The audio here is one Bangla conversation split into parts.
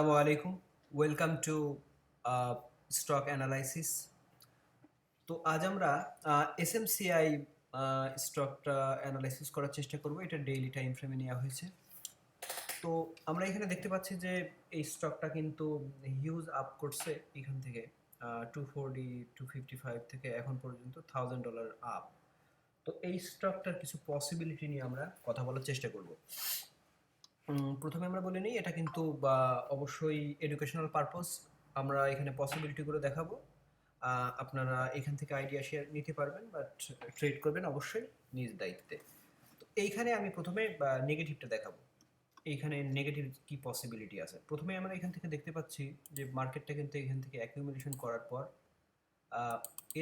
আসসালামু আলাইকুম, ওয়েলকাম টু স্টক অ্যানালাইসিস। তো আজ আমরা এসএমসিআই স্টকটা অ্যানালাইসিস করার চেষ্টা করব। এটা ডেইলি টাইম ফ্রেমে নেওয়া হয়েছে। তো আমরা এখানে দেখতে পাচ্ছি যে এই স্টকটা কিন্তু হিউজ আপ করছে এখান থেকে 240 255 থেকে এখন পর্যন্ত $1000 আপ। তো এই স্টকটার কিছু পসিবিলিটি নিয়ে আমরা কথা বলার চেষ্টা করব। প্রথমে আমরা বলে নিই এটা কিন্তু অবশ্যই এডুকেশনাল পারপস। আমরা এখানে পসিবিলিটিগুলো দেখাবো। আপনারা এখান থেকে আইডিয়া শেয়ার নিতে পারবেন, বাট ট্রেড করবেন অবশ্যই নিজ দায়িত্বে। তো এইখানে আমি প্রথমে নেগেটিভটা দেখাবো। এইখানে নেগেটিভ কি পসিবিলিটি আছে। প্রথমে আমরা এখান থেকে দেখতে পাচ্ছি যে মার্কেটটা কিন্তু এখান থেকে অ্যাকিউমুলেশন করার পর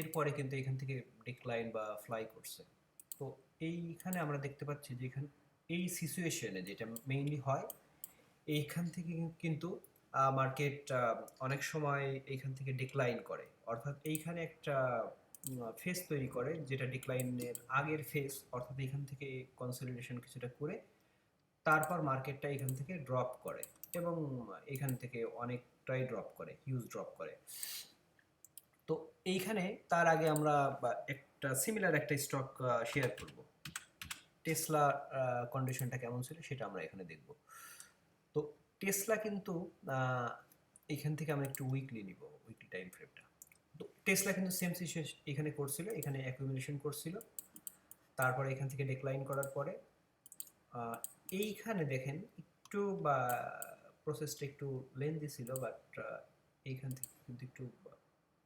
এরপরে কিন্তু এখান থেকে ডিক্লাইন বা ফ্লাই করছে। তো এইখানে আমরা দেখতে পাচ্ছি যে এখানে এই সিচুয়েশনে যেটা মেইনলি হয়, এইখান থেকে কিন্তু মার্কেট অনেক সময় এইখান থেকে ডিক্লাইন করে, অর্থাৎ এইখানে একটা ফেস তৈরি করে যেটা ডিক্লাইনের আগের ফেস, অর্থাৎ এইখান থেকে কনসলিডেশন কিছুটা করে তারপর মার্কেটটা এখান থেকে ড্রপ করে এবং এখান থেকে অনেকটাই ড্রপ করে, হিউজ ড্রপ করে। তো এইখানে তার আগে আমরা একটা সিমিলার একটা স্টক শেয়ার করব। টেসলা কন্ডিশনটা কেমন ছিল সেটা আমরা এখানে দেখব। তো টেসলা কিন্তু এখান থেকে আমরা একটু উইকলি নিব, উইকলি টাইম ফ্রেমটা। তো টেসলা কিন্তু সেম সিচুয়েশন এখানে করছিল, এখানে অ্যাকুমুলেশন করছিল, তারপরে এখান থেকে ডিক্লাইন করার পরে এইখানে দেখেন একটু প্রসেসটা একটু লেন্দি ছিল, বাট এইখান থেকে কিন্তু একটু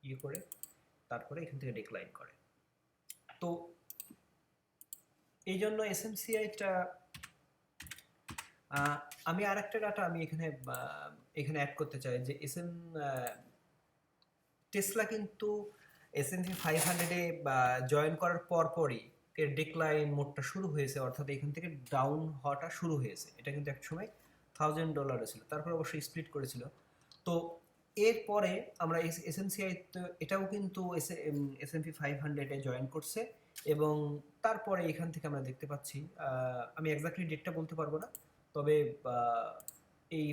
ইয়ে করে তারপরে এখান থেকে ডিক্লাইন করে। তো এই জন্য এসএমসিআইটা আমি আর একটা ডাটা আমি এখানে এখানে অ্যাড করতে চাই যে টেসলা কিন্তু এসএনপি 500-এ জয়েন করার পরপরই এর ডিক্লাইন মোডটা শুরু হয়েছে, অর্থাৎ এখান থেকে ডাউন হওয়াটা শুরু হয়েছে। এটা কিন্তু এক সময় $1000 ছিল, তারপর অবশ্যই স্প্লিট করেছিল। তো এরপরে আমরা এসএনসিআই এটাও কিন্তু এসএনপি 500-এ জয়েন করছে এবং তারপরে এখান থেকে আমরা দেখতে পাচ্ছি, আমি এক্স্যাক্টলি ডেটটা বলতে পারবো না, তবে এই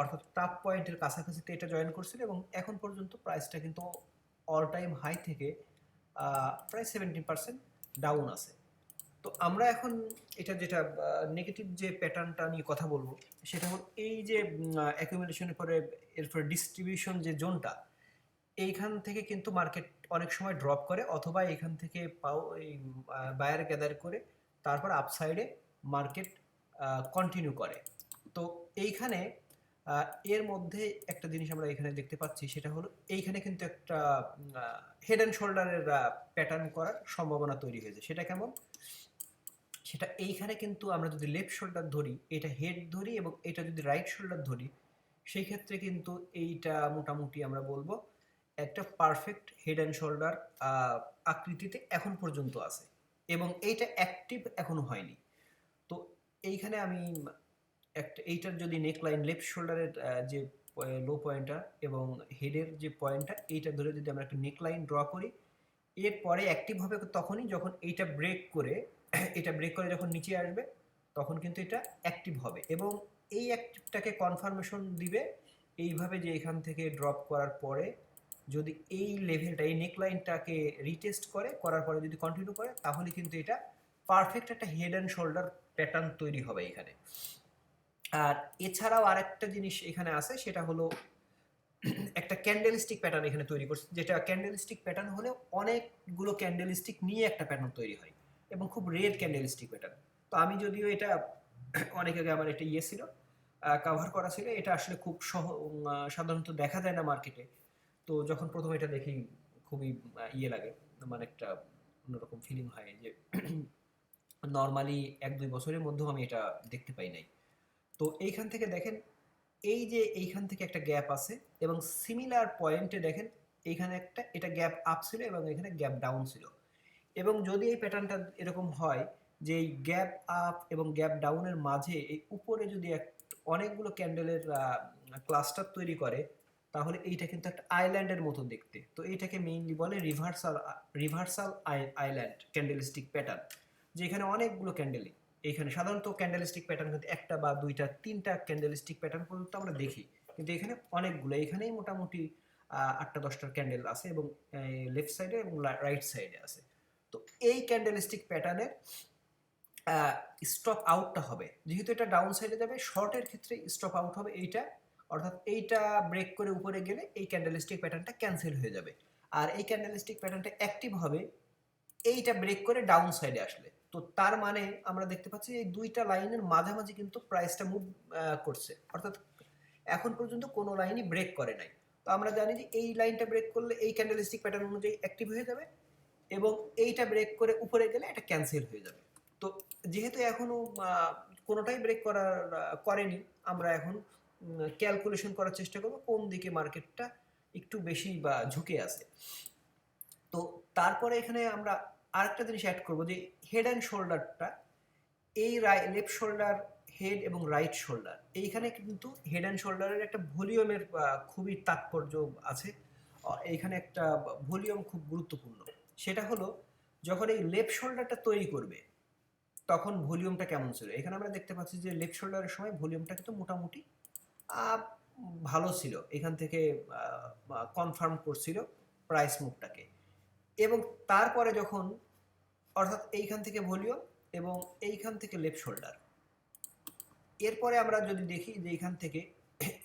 অর্থাৎ টাপ পয়েন্টের কাছাকাছিতে এটা জয়েন করছিল এবং এখন পর্যন্ত প্রাইসটা কিন্তু অল টাইম হাই থেকে প্রায় 70% ডাউন আছে। তো আমরা এখন এটা যেটা নেগেটিভ যে প্যাটার্নটা নিয়ে কথা বলবো সেটা হল এই যে অ্যাকুমুলেশনের পরে এরপরে ডিস্ট্রিবিউশন যে জোনটা, এইখান থেকে কিন্তু মার্কেট অনেক সময় ড্রপ করে অথবা এখান থেকে এই বায়ার গ্যাদার করে তারপর আপসাইডে মার্কেট কন্টিনিউ করে। তো এইখানে এর মধ্যে একটা জিনিস আমরা এখানে দেখতে পাচ্ছি, সেটা হলো এইখানে কিন্তু একটা হেড অ্যান্ড শোল্ডারের প্যাটার্ন করার সম্ভাবনা তৈরি হয়েছে। সেটা কেমন? সেটা এইখানে কিন্তু আমরা যদি লেফট শোল্ডার ধরি, এটা হেড ধরি, এবং এটা যদি রাইট শোল্ডার ধরি, সেই ক্ষেত্রে কিন্তু এইটা মোটামুটি আমরা বলবো একটা পারফেক্ট হেড অ্যান্ড শোল্ডার আকৃতিতে এখন পর্যন্ত আছে এবং এইটা অ্যাক্টিভ এখনো হয়নি। তো এইখানে আমি একটা এইটার যদি নেকলাইন লেফট শোল্ডারের যে লো পয়েন্টটা এবং হেডের যে পয়েন্টটা, এইটা ধরে যদি আমরা একটা নেকলাইন ড্র করি, এরপরে অ্যাক্টিভ হবে তখনই যখন এইটা ব্রেক করে এটা ব্রেক করে যখন নিচে আসবে তখন কিন্তু এটা অ্যাক্টিভ হবে এবং এই অ্যাক্টিভটাকে কনফার্মেশন দিবে এইভাবে যে এখান থেকে ড্রপ করার পরে যদি এই লেভেলটা এই নেকলাইনটাকে রিটেস্ট করার পরে যদি কন্টিনিউ করে, তাহলে কিন্তু এটা পারফেক্ট একটা হেড অ্যান্ড শোল্ডার প্যাটার্ন তৈরি হবে এখানে। আর এছাড়াও আরেকটা জিনিস এখানে আছে, সেটা হলো একটা ক্যান্ডেলস্টিক প্যাটার্ন এখানে তৈরি করছে, যেটা ক্যান্ডেলস্টিক প্যাটার্ন হলেও অনেকগুলো ক্যান্ডেলস্টিক নিয়ে একটা প্যাটার্ন তৈরি হয় এবং খুব রেয়ার ক্যান্ডেলস্টিক প্যাটার্ন। তো আমি যদিও এটা অনেক আগে আমার এটা ইয়ে ছিল, কাভার করা ছিল, এটা আসলে খুব সাধারণত দেখা যায় না মার্কেটে। তো যখন প্রথমে এটা দেখি খুবই ইয়ে লাগে, মানে একটা অন্যরকম ফিলিং হয় যে নর্মালি 1-2 বছরের মধ্যেও আমি এটা দেখতে পাই নাই। তো এইখান থেকে দেখেন এই যে এইখান থেকে একটা গ্যাপ আছে এবং সিমিলার পয়েন্টে দেখেন এইখানে একটা এটা গ্যাপ আপ ছিল এবং এখানে গ্যাপ ডাউন ছিল। এবং যদি এই প্যাটার্নটা এরকম হয় যে এই গ্যাপ আপ এবং গ্যাপ ডাউনের মাঝে এই উপরে যদি অনেকগুলো ক্যান্ডেলের ক্লাস্টার তৈরি করে, তাহলে এইটা কিন্তু একটা আইল্যান্ডের মতো দেখতে। তো এইটাকে মেইনলি বলে রিভার্সাল আইল্যান্ড ক্যান্ডেলস্টিক প্যাটার্ন, যেখানে অনেকগুলো ক্যান্ডেল, এখানে সাধারণত ক্যান্ডেলস্টিক প্যাটার্ন কিন্তু একটা বা দুইটা তিনটা ক্যান্ডেলস্টিক প্যাটার্ন পর্যন্ত আমরা দেখি, কিন্তু এখানে অনেকগুলো, এখানেই মোটামুটি 8টা-10টার ক্যান্ডেল আছে এবং লেফট সাইডে এবং রাইট সাইডে আছে। তো এই ক্যান্ডেলস্টিক প্যাটার্নের স্টপ আউটটা হবে, যেহেতু এটা ডাউন সাইডে যাবে, শর্টের ক্ষেত্রে স্টপ আউট হবে এইটা, অর্থাৎ এইটা ব্রেক করে উপরে গেলে এই ক্যান্ডেলস্টিক প্যাটার্নটা ক্যান্সেল হয়ে যাবে। আর এই ক্যান্ডেলস্টিক প্যাটার্নটা অ্যাক্টিভ হবে এইটা ব্রেক করে ডাউন সাইডে আসলে। তো তার মানে আমরা দেখতে পাচ্ছি এই দুইটা লাইনের মাঝামাঝি কিন্তু প্রাইসটা মুভ করছে, অর্থাৎ এখন পর্যন্ত কোনো লাইনই ব্রেক করে নাই। তো আমরা জানি যে এই লাইনটা ব্রেক করলে এই ক্যান্ডেলস্টিক প্যাটার্ন অনুযায়ী অ্যাক্টিভ হয়ে যাবে এবং এইটা ব্রেক করে উপরে গেলে এটা ক্যান্সেল হয়ে যাবে। তো যেহেতু এখনো কোনোটাই ব্রেক করেনি, আমরা এখন ক্যালকুলেশন করার চেষ্টা করব কোন দিকে মার্কেটটা একটু বেশি বা ঝুঁকে আছে। তো তারপরে এখানে আমরা আরেকটা জিনিস অ্যাড করব যে হেড অ্যান্ড শোল্ডারটা, এই লেফট শোল্ডার, হেড এবং রাইট শোল্ডার, এইখানে কিন্তু হেড অ্যান্ড শোল্ডারের একটা ভলিউমের খুবই তাৎপর্য আছে। এইখানে একটা ভলিউম খুব গুরুত্বপূর্ণ। সেটা হলো যখন এই লেফট শোল্ডারটা তৈরি করবে তখন ভলিউমটা কেমন ছিল। এখানে আমরা দেখতে পাচ্ছি যে লেফট শোল্ডারের সময় ভলিউমটা কিন্তু মোটামুটি ভালো ছিল, এখান থেকে কনফার্ম করছিল প্রাইস মুভটাকে। এবং তারপরে যখন, অর্থাৎ এইখান থেকে ভলিউম এবং এইখান থেকে লেফট শোল্ডার, এরপরে আমরা যদি দেখি যে এইখান থেকে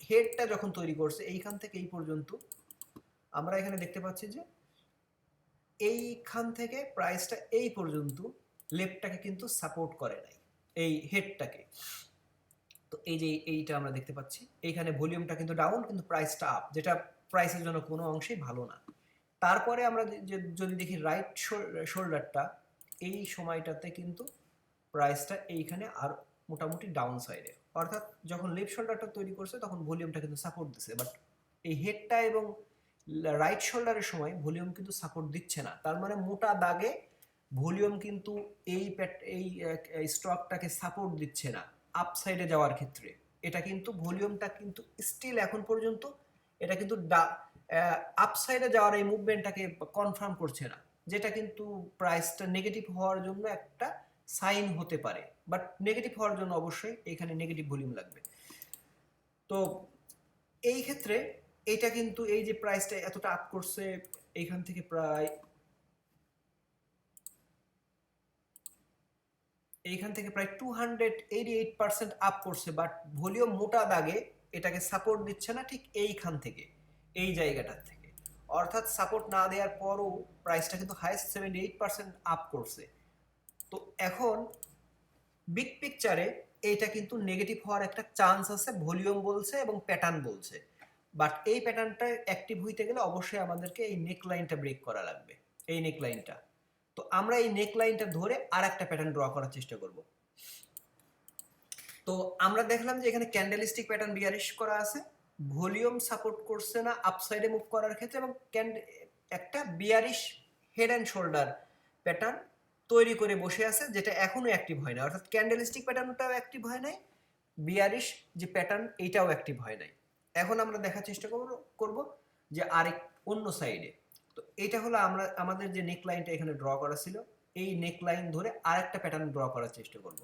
হেডটা যখন তৈরি করছে এইখান থেকে এই পর্যন্ত, আমরা এখানে দেখতে পাচ্ছি যে এইখান থেকে প্রাইসটা এই পর্যন্ত লেফটটাকে কিন্তু সাপোর্ট করে নাই, এই হেডটাকে। তো এই যে এইটা আমরা দেখতে পাচ্ছি এইখানে ভলিউমটা কিন্তু ডাউন কিন্তু প্রাইসটা আপ, যেটা প্রাইসের জন্য কোনো অংশেই ভালো না। তারপরে আমরা যদি দেখি রাইট শোল্ডারটা, এই সময়টাতে কিন্তু প্রাইসটা এইখানে আর মোটামুটি ডাউন সাইডে, অর্থাৎ যখন লেফট শোল্ডারটা তৈরি করছে তখন ভলিউমটা কিন্তু সাপোর্ট দিচ্ছে, বাট এই হেডটা এবং রাইট শোল্ডারের সময় ভলিউম কিন্তু সাপোর্ট দিচ্ছে না। তার মানে মোটা দাগে ভলিউম কিন্তু এই স্টকটাকে সাপোর্ট দিচ্ছে না আপসাইডে যাওয়ার ক্ষেত্রে। এটা কিন্তু ভলিউমটা কিন্তু স্টিল এখন পর্যন্ত এটা কিন্তু আপসাইডে যাওয়ার এই মুভমেন্টটাকে কনফার্ম করছে না, যেটা কিন্তু প্রাইসটা নেগেটিভ হওয়ার জন্য একটা সাইন হতে পারে। বাট নেগেটিভ হওয়ার জন্য অবশ্যই এখানে নেগেটিভ ভলিউম লাগবে। তো এই ক্ষেত্রে এটা কিন্তু এই যে প্রাইসটা এতটা আপ করছে, এইখান থেকে প্রায় এইখান থেকে প্রায় 288% আপ করছে, বাট ভলিউম মোটা দাগে এটাকে সাপোর্ট দিচ্ছে না ঠিক এইখান থেকে, এই জায়গাটার থেকে। অর্থাৎ সাপোর্ট না দেওয়ার পরও প্রাইসটা কিন্তু হাইয়েস্ট 78% আপ করছে। তো এখন বিগ পিকচারে এইটা কিন্তু নেগেটিভ হওয়ার একটা চান্স আছে, ভলিউম বলছে এবং প্যাটার্ন বলছে। বাট এই প্যাটার্নটা অ্যাক্টিভ হইতে গেলে অবশ্যই আমাদেরকে এই নেক লাইনটা ব্রেক করা লাগবে, এই নেক লাইনটা। তো আমরা এই নেক লাইনটা ধরে আর একটা প্যাটার্ন ড্র করার চেষ্টা করব। তো আমরা দেখলাম যে এখানে ক্যান্ডেলস্টিক প্যাটার্ন বিয়ারিশ করা আছে, ভলিউম সাপোর্ট করছে না আপসাইডে মুভ করার ক্ষেত্রে, এবং একটা bearish head and shoulder pattern তৈরি করে বসে আছে, যেটা এখনো অ্যাক্টিভ হয় না। অর্থাৎ ক্যান্ডেলস্টিক প্যাটার্নটাও অ্যাক্টিভ হয় নাই, বিয়ারিশ যে প্যাটার্ন এইটাও অ্যাক্টিভ হয় নাই। এখন আমরা দেখার চেষ্টা করব যে আরেক অন্য সাইডে। তো এটা হলো আমরা আমাদের যে নেক লাইনটা এখানে ড্র করা ছিল, এই নেক লাইন ধরে আরেকটা প্যাটার্ন ড্র করার চেষ্টা করব।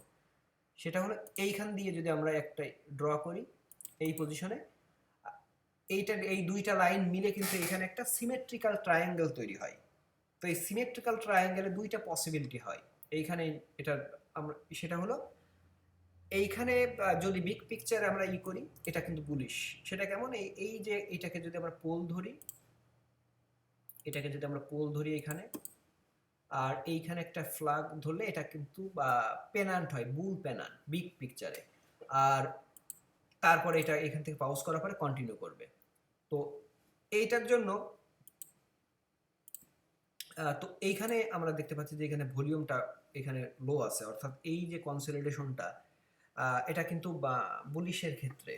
সেটা হলো এইখান দিয়ে যদি আমরা একটা ড্র করি এই পজিশনে, এই দুইটা লাইন মিলে কিন্তু এখানে একটা সিমেট্রিক্যাল ট্রায়াঙ্গেল তৈরি হয়। তো এই সিমেট্রিক্যাল ট্রায়াঙ্গেলে দুইটা পসিবিলিটি হয় এইখানে। এটা আমরা, সেটা হলো এইখানে যদি বিগ পিকচার আমরা করি, এটা কিন্তু বুলিশ। সেটা কেমন, এই যে এটাকে যদি আমরা পোল ধরি, এখানে, আর এইখানে একটা ফ্ল্যাগ ধরলে এটা কিন্তু পেনান্ট হয়, বুল পেনান্ট বিগ পিকচারে। আর তারপরে এটা এখান থেকে পাউজ করার পরে কন্টিনিউ করবে। তো এইটার জন্য তো এইখানে আমরা দেখতে পাচ্ছি যে এখানে ভলিউমটা এখানে লো আছে, অর্থাৎ এই যে কনসলিডেশনটা এটা কিন্তু বুলিশের ক্ষেত্রে,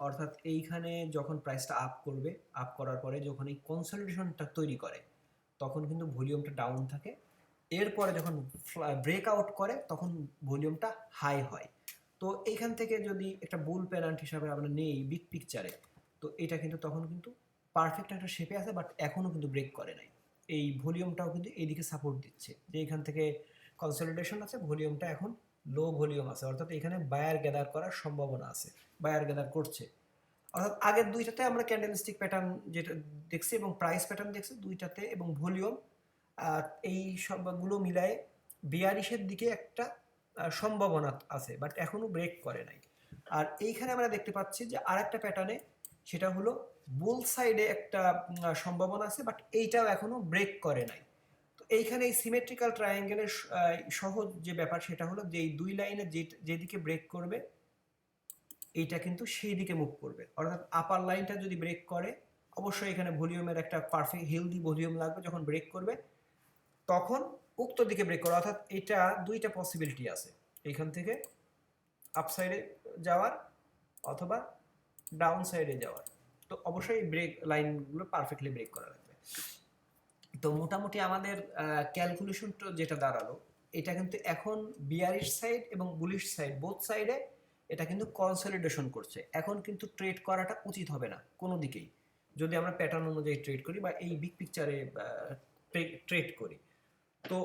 অর্থাৎ এইখানে যখন প্রাইসটা আপ করবে, আপ করার পরে যখন এই কনসলিডেশনটা তৈরি করে তখন কিন্তু ভলিউমটা ডাউন থাকে। এরপরে যখন ব্রেকআউট করে তখন ভলিউমটা হাই হয়। তো এইখান থেকে যদি একটা বুল প্যারেন্ট হিসাবে আমরা নেই বিগ পিকচারে, তো এটা কিন্তু তখন কিন্তু পারফেক্ট একটা শেপে আছে, বাট এখনো কিন্তু ব্রেক করে নাই। এই ভলিউমটাও কিন্তু এইদিকে সাপোর্ট দিচ্ছে, যে এখান থেকে কনসলিডেশন আছে, ভলিউমটা এখন লো ভলিউম আছে, অর্থাৎ এখানে বায়ার গ্যাদার করার সম্ভাবনা আছে, বায়ার গ্যাদার করছে। অর্থাৎ আগের দুইটাতে আমরা ক্যান্ডেলস্টিক প্যাটার্ন যেটা দেখছি এবং প্রাইস প্যাটার্ন দেখছি দুইটাতে, এবং ভলিউম, এই সবগুলো মিলায়ে বিয়ারিশের দিকে একটা সম্ভাবনা আছে, বাট এখনো ব্রেক করে নাই। আর এইখানে আমরা দেখতে পাচ্ছি যে আরেকটা প্যাটার্নে, সেটা হলো বুল সাইডে একটা সম্ভাবনা আছে, বাট এইটাও এখনো ব্রেক করে নাই। তো এইখানে এই সিমেট্রিক্যাল ট্রায়াঙ্গেলের সহজ যে ব্যাপার সেটা হলো যে এই দুই লাইনে যেদিকে ব্রেক করবে এইটা কিন্তু সেই দিকে মুভ করবে। অর্থাৎ আপার লাইনটা যদি ব্রেক করে, অবশ্যই এখানে ভলিউমের একটা পারফেক্ট হেলদি ভলিউম লাগবে। যখন ব্রেক করবে তখন উক্ত দিকে ব্রেক করে, অর্থাৎ এটা দুইটা পসিবিলিটি আছে, এইখান থেকে আপ সাইডে যাওয়ার অথবা ডাউন সাইডে যাওয়ার। তো অবশ্যই ব্রেক লাইনগুলো পারফেক্টলি ব্রেক করা লাগবে। তো মোটামুটি আমাদের ক্যালকুলেশনটা যেটা দাঁড়ালো, এটা কিন্তু এখন বিয়ারিশ সাইড এবং বুলিশ সাইড বোথ সাইডে এটা কিন্তু কনসলিডেশন করছে। এখন কিন্তু ট্রেড করাটা উচিত হবে না কোনো দিকেই, যদি আমরা প্যাটার্ন অনুযায়ী ট্রেড করি বা এই বিগ পিকচারে ট্রেড করি। তো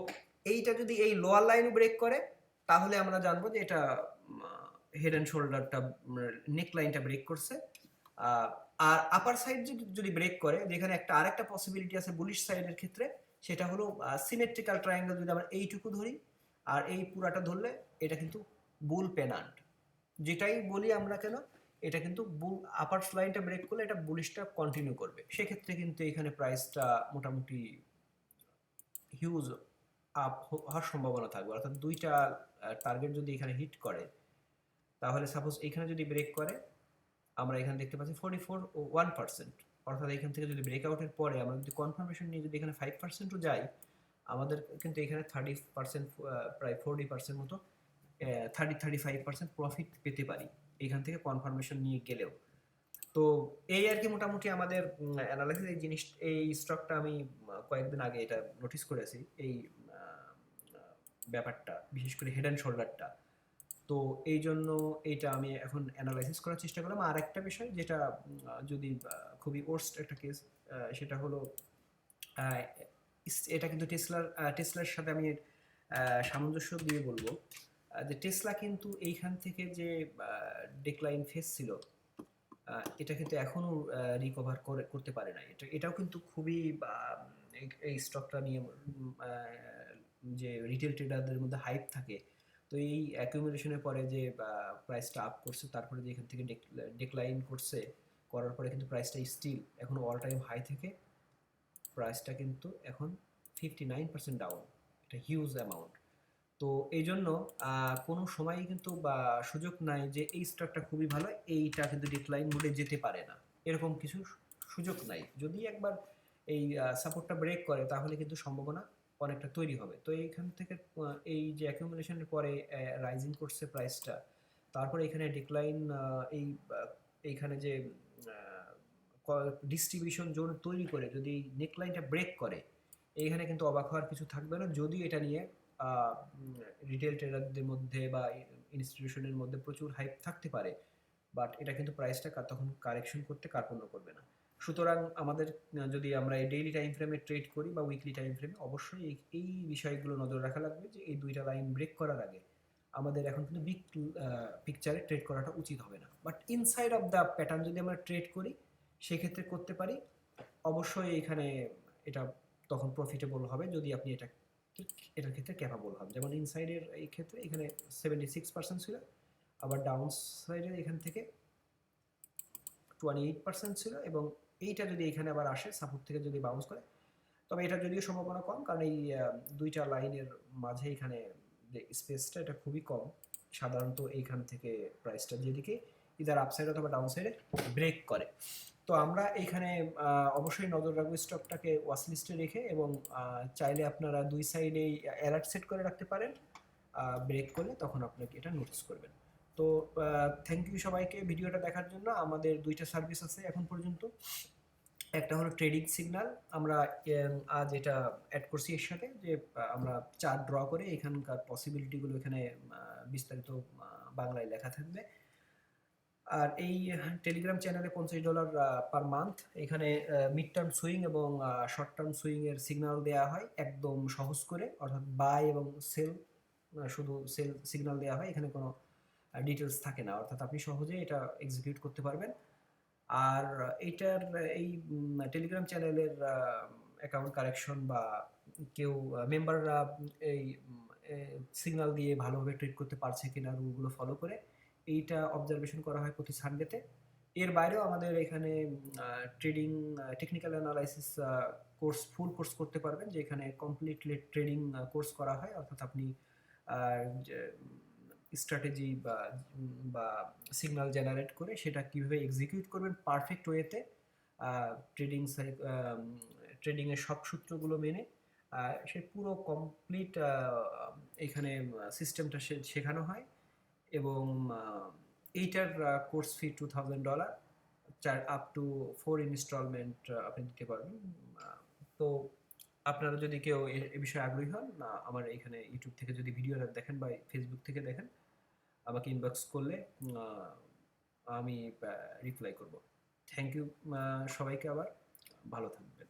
এইটা যদি এই লোয়ার লাইন ব্রেক করে, তাহলে আমরা জানবো যে এটা হেড অ্যান্ড শোল্ডারটা, নেক লাইনটা ব্রেক করছে। আর আপার সাইড যদি ব্রেক করে, যেখানে একটা আরেকটা পসিবিলিটি আছে বুলিশ সাইডের ক্ষেত্রে, সেটা হলো সিমেট্রিক্যাল ট্রায়াঙ্গেল যদি আমরা এইটুকু ধরি আর এই পুরাটা ধরলে, এটা কিন্তু বুল পেনান্ট। যেটাই বলি আমরা কেন, এটা কিন্তু বুল আপার লাইনটা ব্রেক করলে এটা বুলিশটা কন্টিনিউ করবে। সেক্ষেত্রে কিন্তু এখানে প্রাইসটা মোটামুটি হিউজ আপ হওয়ার সম্ভাবনা থাকবে। অর্থাৎ দুইটা টার্গেট যদি এখানে হিট করে, তাহলে সাপোজ এখানে যদি ব্রেক করে, আমরা এখানে দেখতে পাচ্ছি 44.1%। অর্থাৎ এখান থেকে যদি ব্রেকআউটের পরে আমরা যদি কনফার্মেশন নিয়ে যদি এখানে 5%ও যাই, আমাদের কিন্তু এখানে 30%, প্রায় 40% মতো, 35% প্রফিট পেতে পারি এখান থেকে কনফার্মেশন নিয়ে গেলেও। তো এই আর কি মোটামুটি আমাদের অ্যানালাইসিস। এই জিনিস, এই স্টকটা আমি কয়েকদিন আগে এটা নোটিস করেছি, এই ব্যাপারটা বিশেষ করে হেড অ্যান্ড শোল্ডারটা। তো এই জন্য এইটা আমি এখন অ্যানালাইসিস করার চেষ্টা করলাম। আর একটা বিষয় যেটা যদি খুবই ওর্স্ট একটা কেস, সেটা হলো এটা কিন্তু টেসলার সাথে আমি সামঞ্জস্য দিয়ে বলবো যে টেসলা কিন্তু এইখান থেকে যে ডিক্লাইন ফেস ছিল, এটা কিন্তু এখনো রিকভার করতে পারে না। এটাও কিন্তু খুবই এই স্টকটা নিয়ে যে রিটেল ট্রেডারদের মধ্যে হাইপ থাকে। তো এই অ্যাকুমুলেশনের পরে যে প্রাইসটা আপ করছে, তারপরে যে এখান থেকে ডিক্লাইন করছে, করার পরে কিন্তু প্রাইসটা স্টিল এখন অল টাইম হাই থেকে প্রাইসটা কিন্তু এখন 59% ডাউন। এটা হিউজ অ্যামাউন্ট। তো এই জন্য কোনো সময়ই কিন্তু বা সুযোগ নাই যে এই স্টকটা খুবই ভালো, এইটা কিন্তু ডিক্লাইন মোডে যেতে পারে না, এরকম কিছু সুযোগ নাই। যদি একবার এই সাপোর্টটা ব্রেক করে, তাহলে কিন্তু সম্ভাবনা অনেকটা তৈরি হবে। তো এইখান থেকে এই যে অ্যাকুমুলেশনের পরে রাইজিং করছে প্রাইসটা, তারপরে এখানে ডিক্লাইন, এই এইখানে যে ডিস্ট্রিবিউশন জোন তৈরি করে যদি নেকলাইনটা ব্রেক করে, এইখানে কিন্তু অবাক হওয়ার কিছু থাকবে না। যদি এটা নিয়ে রিটেল ট্রেডারদের মধ্যে বা ইনস্টিটিউশনের মধ্যে প্রচুর হাইপ থাকতে পারে, বাট এটা কিন্তু প্রাইসটা তখন কারেকশন করতে কার্পণ্য করবে না। সুতরাং আমাদের যদি আমরা এই ডেইলি টাইম ফ্রেমে ট্রেড করি বা উইকলি টাইম ফ্রেমে, অবশ্যই এই বিষয়গুলো নজর রাখা লাগবে যে এই দুইটা লাইন ব্রেক করার আগে আমাদের এখন কিন্তু বিগ পিকচারে ট্রেড করাটা উচিত হবে না। But inside of the pattern যদি আমরা ট্রেড করি, সেক্ষেত্রে করতে পারি। অবশ্যই এখানে এটা তখন প্রফিটেবল হবে যদি আপনি এটার ক্ষেত্রে ক্যাপাবল হবে। যেমন ইনসাইডের এই ক্ষেত্রে এখানে 76% ছিল, আবার ডাউন সাইডের এখান থেকে 28% ছিল, এবং এইটা যদি এখানে আবার আসে সাপোর্ট থেকে যদি বাউন্স করে, তবে এটা যদিও সম্ভাবনা কম, কারণ এই দুইটা লাইনের মাঝে এখানে যে স্পেসটা এটা খুবই কম। সাধারণত এইখান থেকে প্রাইসটা যেদিকে ইদার আপসাইড অথবা ডাউন সাইডে ব্রেক করে। তো আমরা এইখানে অবশ্যই নজর রাখবো স্টকটাকে ওয়াচ লিস্টে রেখে, এবং চাইলে আপনারা দুই সাইডেই অ্যালার্ট সেট করে রাখতে পারেন। ব্রেক করলে তখন আপনাকে এটা নোটিস করবেন। তো থ্যাংক ইউ সবাইকে ভিডিওটা দেখার জন্য। আমাদের দুইটা সার্ভিস আছে এখন পর্যন্ত। একটা হলো ট্রেডিং সিগন্যাল, আমরা আজ এটা অ্যাড করছি এর সাথে, যে আমরা চার্ট ড্র করে এখানকার পসিবিলিটিগুলো এখানে বিস্তারিত বাংলায় লেখা থাকবে। আর এই টেলিগ্রাম চ্যানেলে $50 পার মান্থ, এখানে মিড টার্ম সুইং এবং শর্ট টার্ম সুইং এর সিগন্যাল দেওয়া হয় একদম সহজ করে। অর্থাৎ বাই এবং সেল, শুধু সেল সিগন্যাল দেওয়া হয়, এখানে কোনো ডিটেলস থাকে না। অর্থাৎ আপনি সহজে এটা এক্সিকিউট করতে পারবেন। আর এইটার এই টেলিগ্রাম চ্যানেলের অ্যাকাউন্ট কারেকশন বা কেউ মেম্বাররা এই সিগন্যাল দিয়ে ভালোভাবে ট্রিট করতে পারছে কিনা রুলগুলো ফলো করে এইটা অবজারভেশন করা হয় প্রতি সানডেতে। এর বাইরেও আমাদের এখানে trading technical analysis course full course করতে পারবেন, যে এখানে কমপ্লিটলি ট্রেডিং কোর্স করা হয়, অর্থাৎ আপনি স্ট্র্যাটেজি বা সিগন্যাল জেনারেট করে সেটা কিভাবে এক্সিকিউট করবেন পারফেক্ট ওয়েতে, ট্রেডিং ট্রেডিংয়ের সব সূত্রগুলো মেনে সে পুরো কমপ্লিট এখানে সিস্টেমটা শেখানো হয়। এবং এইটার course fee $2000, up to 4 installment আপনি দিতে পারবেন। তো আপনারা যদি কেউ এ বিষয়ে আগ্রহী হন, আমার এখানে ইউটিউব থেকে যদি ভিডিওটা দেখেন বা ফেসবুক থেকে দেখেন, আমাকে ইনবক্স করলে আমি রিপ্লাই করব। থ্যাংক ইউ সবাইকে, আবার ভালো থাকবেন।